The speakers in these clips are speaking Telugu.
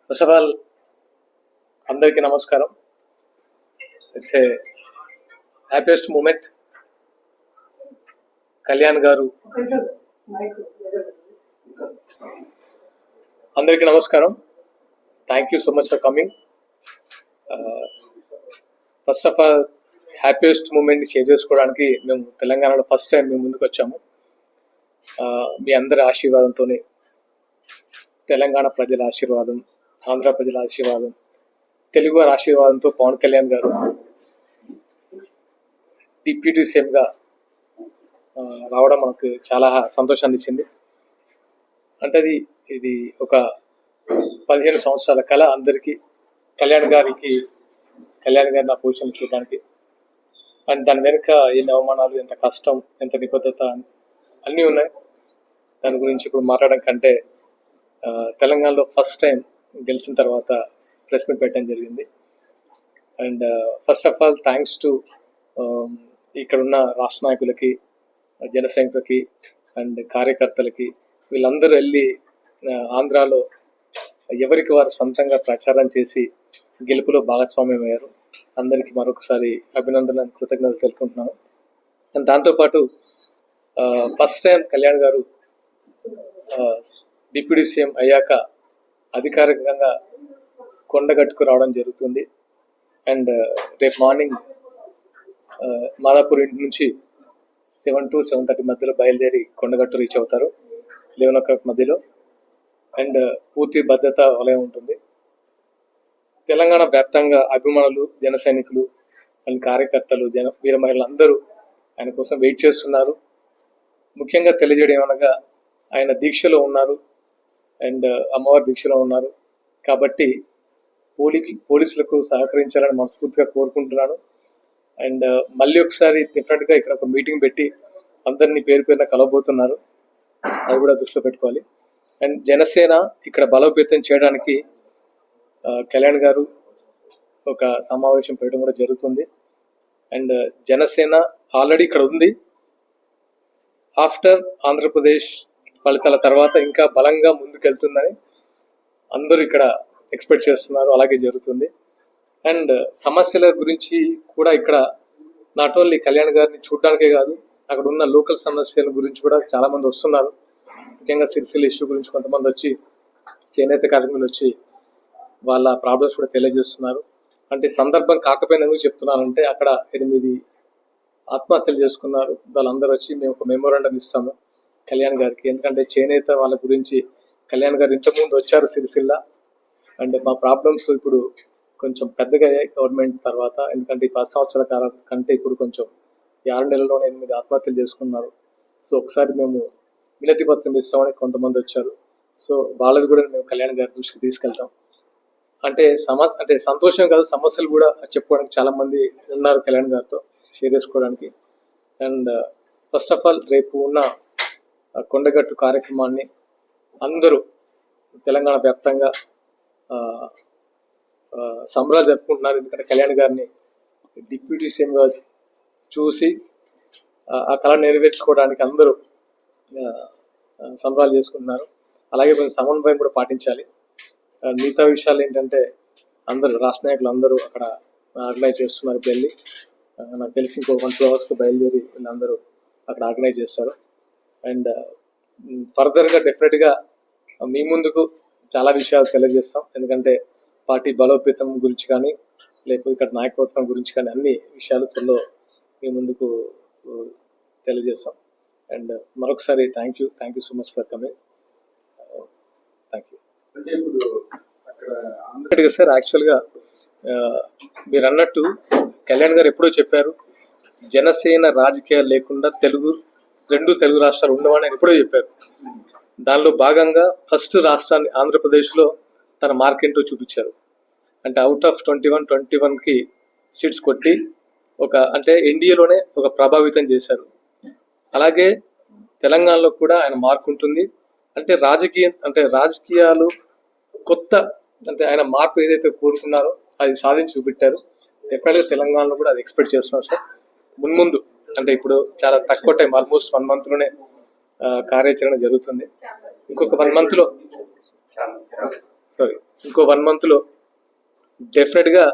ఫస్ట్ ఆఫ్ ఆల్ అందరికీ నమస్కారం. It's a happiest moment. Kalyan garu అందరికీ నమస్కారం. Thank you so much for coming. First of all happiest మూమెంట్ని షేర్ చేసుకోవడానికి మేము తెలంగాణలో ఫస్ట్ టైం మేము ముందుకు వచ్చాము. మీ అందరి ఆశీర్వాదంతో, తెలంగాణ ప్రజల ఆశీర్వాదం, ఆంధ్ర ప్రజల ఆశీర్వాదం, తెలుగు వారి ఆశీర్వాదంతో పవన్ కళ్యాణ్ గారు డిప్యూటీ సీఎంగా రావడం మనకు చాలా సంతోషాన్ని ఇచ్చింది. అంటే ఇది ఒక 15 సంవత్సరాల కళ అందరికీ. కళ్యాణ్ గారి నా పొజిషన్ చూడడానికి, అండ్ దాని వెనుక ఎన్ని అవమానాలు, ఎంత కష్టం, ఎంత నిబద్ధత అన్నీ ఉన్నాయి. దాని గురించి ఇప్పుడు మాట్లాడడం కంటే తెలంగాణలో ఫస్ట్ టైం గెలిచిన తర్వాత ప్రెస్ మీట్ పెట్టడం జరిగింది. And first of all thanks to ఇక్కడున్న రాష్ట్ర నాయకులకి, జన సైనికులకి అండ్ కార్యకర్తలకి. వీళ్ళందరూ వెళ్ళి ఆంధ్రాలో ఎవరికి వారు సొంతంగా ప్రచారం చేసి గెలుపులో భాగస్వామ్యం అయ్యారు. అందరికీ మరొకసారి అభినందనలు, కృతజ్ఞతలు తెలుపుకుంటున్నాను. అండ్ దాంతోపాటు ఫస్ట్ టైం కళ్యాణ్ గారు డిప్యూటీ సీఎం అయ్యాక అధికారికంగా కొండగట్టుకు రావడం జరుగుతుంది. అండ్ రేపు మార్నింగ్ మాదాపూర్ ఇంటి నుంచి 7 to 7:30 మధ్యలో బయలుదేరి కొండగట్టు రీచ్ అవుతారు, 11 o'clock మధ్యలో. అండ్ పూర్తి భద్రత వలయం ఉంటుంది. తెలంగాణ వ్యాప్తంగా అభిమానులు, జన సైనికులు అండ్ కార్యకర్తలు, వీర మహిళలు అందరూ ఆయన కోసం వెయిట్ చేస్తున్నారు. ముఖ్యంగా తెలియజేయడం ఏమనగా ఆయన దీక్షలో ఉన్నారు అండ్ అమ్మవారి దీక్షలో ఉన్నారు కాబట్టి పోలీసులకు సహకరించాలని మనస్ఫూర్తిగా కోరుకుంటున్నాను. అండ్ మళ్ళీ ఒకసారి డిఫరెంట్గా ఇక్కడ ఒక మీటింగ్ పెట్టి అందరినీ పేరు పేరున కలవబోతున్నారు, అది కూడా దృష్టిలో పెట్టుకోవాలి. అండ్ జనసేన ఇక్కడ బలోపేతం చేయడానికి కళ్యాణ్ గారు ఒక సమావేశం పెట్టడం కూడా జరుగుతుంది. అండ్ జనసేన ఆల్రెడీ ఇక్కడ ఉంది. ఆఫ్టర్ ఆంధ్రప్రదేశ్ ఫలితాల తర్వాత ఇంకా బలంగా ముందుకెళ్తుందని అందరూ ఇక్కడ ఎక్స్పెక్ట్ చేస్తున్నారు, అలాగే జరుగుతుంది. అండ్ సమస్యల గురించి కూడా ఇక్కడ నాట్ ఓన్లీ కళ్యాణ్ గారిని చూడడానికే కాదు, అక్కడ ఉన్న లోకల్ సమస్యల గురించి కూడా చాలామంది వస్తున్నారు. ముఖ్యంగా సిరిసిల్ల ఇష్యూ గురించి కొంతమంది వచ్చి, చేనేత కార్మికులు వచ్చి వాళ్ళ ప్రాబ్లమ్స్ కూడా తెలియజేస్తున్నారు. అంటే సందర్భం కాకపోయినా ఎందుకు చెప్తున్నానంటే, అక్కడ 8 ఆత్మహత్యలు చేసుకున్నారు. వాళ్ళందరూ వచ్చి మేము ఒక మెమోరాండం ఇస్తాము కళ్యాణ్ గారికి. ఎందుకంటే చేనేత వాళ్ళ గురించి కళ్యాణ్ గారు ఇంతకుముందు వచ్చారు సిరిసిల్ల. అండ్ మా ప్రాబ్లమ్స్ ఇప్పుడు కొంచెం పెద్దగా అయ్యాయి గవర్నమెంట్ తర్వాత. ఎందుకంటే ఈ 10 సంవత్సరాల కాలం కంటే ఇప్పుడు కొంచెం 6 నెలల్లోనే 8 ఆత్మహత్యలు చేసుకున్నారు. సో ఒకసారి మేము వినతి పత్రం ఇస్తామని కొంతమంది వచ్చారు. సో వాళ్ళది కూడా మేము కళ్యాణ్ గారి దృష్టికి తీసుకెళ్తాం. అంటే సంతోషం కాదు, సమస్యలు కూడా చెప్పుకోవడానికి చాలా మంది ఉన్నారు కళ్యాణ్ గారితో షేర్ చేసుకోవడానికి. అండ్ ఫస్ట్ ఆఫ్ ఆల్ రేపు ఉన్న కొండగట్టు కార్యక్రమాన్ని అందరూ తెలంగాణ వ్యాప్తంగా సంబరాలు జరుపుకుంటున్నారు. ఎందుకంటే కళ్యాణ్ గారిని డిప్యూటీ సీఎంగా చూసి ఆ కళ నెరవేర్చుకోవడానికి అందరూ సంబరాలు చేసుకుంటున్నారు. అలాగే కొంచెం సమన్వయం కూడా పాటించాలి. మిగతా విషయాలు ఏంటంటే అందరూ రాష్ట్ర నాయకులు అందరూ అక్కడ ఆర్గనైజ్ చేస్తున్నారు పెళ్ళి. నాకు తెలిసి ఇంకో 1-2 hours బయలుదేరి వీళ్ళందరూ అక్కడ ఆర్గనైజ్ చేస్తారు. అండ్ ఫర్దర్గా డెఫినెట్గా మీ ముందుకు చాలా విషయాలు తెలియజేస్తాం. ఎందుకంటే పార్టీ బలోపేతం గురించి కానీ, లేకపోతే ఇక్కడ నాయకత్వం గురించి కానీ అన్ని విషయాలు త్వరలో మీ ముందుకు తెలియజేస్తాం. అండ్ మరొకసారి thank you so much for coming. Thank you. Sir, యాక్చువల్గా మీరు అన్నట్టు కళ్యాణ్ గారు ఎప్పుడో చెప్పారు, జనసేన రాజకీయాలు లేకుండా రెండు తెలుగు రాష్ట్రాలు ఉండవని ఎప్పుడో చెప్పారు. దానిలో భాగంగా ఫస్ట్ రాష్ట్రాన్ని ఆంధ్రప్రదేశ్లో తన మార్కెంటో చూపించారు. అంటే అవుట్ ఆఫ్ 21కి సీట్స్ కొట్టి అంటే ఎన్డీఏలోనే ఒక ప్రభావితం చేశారు. అలాగే తెలంగాణలో కూడా ఆయన మార్క్ ఉంటుంది. అంటే రాజకీయాలు కొత్త, అంటే ఆయన మార్పు ఏదైతే కోరుకున్నారో అది సాధించి చూపెట్టారు. డెఫినెట్గా తెలంగాణలో కూడా అది ఎక్స్పెక్ట్ చేస్తున్నాం సార్. మున్ముందు అంటే ఇప్పుడు చాలా తక్కువ టైం, ఆల్మోస్ట్ 1 monthలోనే కార్యాచరణ జరుగుతుంది. ఇంకొక 1 monthలో ఇంకో 1 మంత్లో డెఫినెట్గా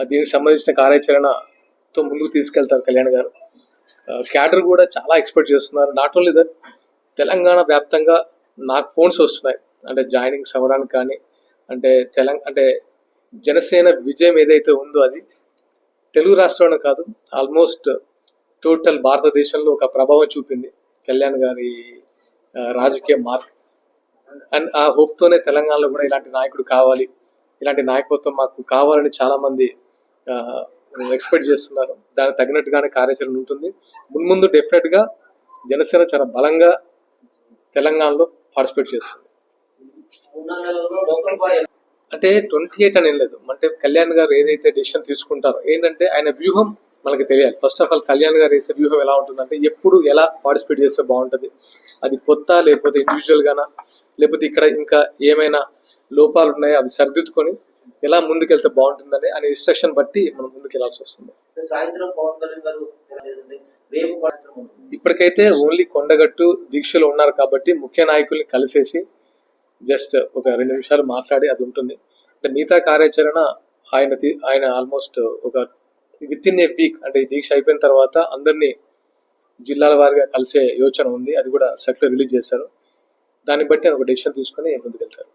దీనికి సంబంధించిన కార్యాచరణతో ముందుకు తీసుకెళ్తారు కళ్యాణ్ గారు. క్యాడర్ కూడా చాలా ఎక్స్పెక్ట్ చేస్తున్నారు. నాట్ ఓన్లీ దట్, తెలంగాణ వ్యాప్తంగా నాకు ఫోన్స్ వస్తున్నాయి, అంటే జాయినింగ్స్ అవ్వడానికి కానీ, అంటే జనసేన విజయం ఏదైతే ఉందో అది తెలుగు రాష్ట్రంలో కాదు, ఆల్మోస్ట్ టోటల్ భారతదేశంలో ఒక ప్రభావం చూపింది కళ్యాణ్ గారి రాజకీయ మార్క్. అండ్ ఆ హోప్తోనే తెలంగాణలో కూడా ఇలాంటి నాయకుడు కావాలి, ఇలాంటి నాయకత్వం మాకు కావాలని చాలామంది ఎక్స్పెక్ట్ చేస్తున్నారు. దానికి తగినట్టుగానే కార్యాచరణ ఉంటుంది. ముందు డెఫినెట్గా జనసేన చాలా బలంగా తెలంగాణలో పార్టిసిపేట్ చేస్తుంది. అంటే 28 అని ఏం లేదు, అంటే కళ్యాణ్ గారు ఏదైతే డెసిషన్ తీసుకుంటారో ఏంటంటే ఆయన వ్యూహం మనకి తెలియాలి. ఫస్ట్ ఆఫ్ ఆల్ కళ్యాణ్ గారు వేసే వ్యూహం ఎలా ఉంటుందంటే ఎప్పుడు ఎలా పార్టిసిపేట్ చేస్తే బాగుంటుంది, అది కొత్త లేకపోతే ఇండివిజువల్గానా, లేకపోతే ఇక్కడ ఇంకా ఏమైనా లోపాలు ఉన్నాయో అవి సరిదిద్దుకొని ఎలా ముందుకెళ్తే బాగుంటుందని అనే ఇన్స్ట్రక్షన్ బట్టి మనం ముందుకు వెళ్ళాల్సి వస్తుంది. ఇప్పటికైతే ఓన్లీ కొండగట్టు దీక్షలో ఉన్నారు కాబట్టి ముఖ్య నాయకుల్ని కలిసేసి జస్ట్ ఒక 2 నిమిషాలు మాట్లాడి అది ఉంటుంది. అంటే మిగతా కార్యాచరణ ఆయన ఆల్మోస్ట్ ఒక విత్ ఇన్ ఏ వీక్, అంటే ఈ దీక్ష అయిపోయిన తర్వాత అందరినీ జిల్లాల వారిగా కలిసే యోచన ఉంది. అది కూడా సర్క్యులర్ రిలీజ్ చేశారు. దాన్ని బట్టి ఒక డెసిషన్ తీసుకొని ముందుకెళ్తారు.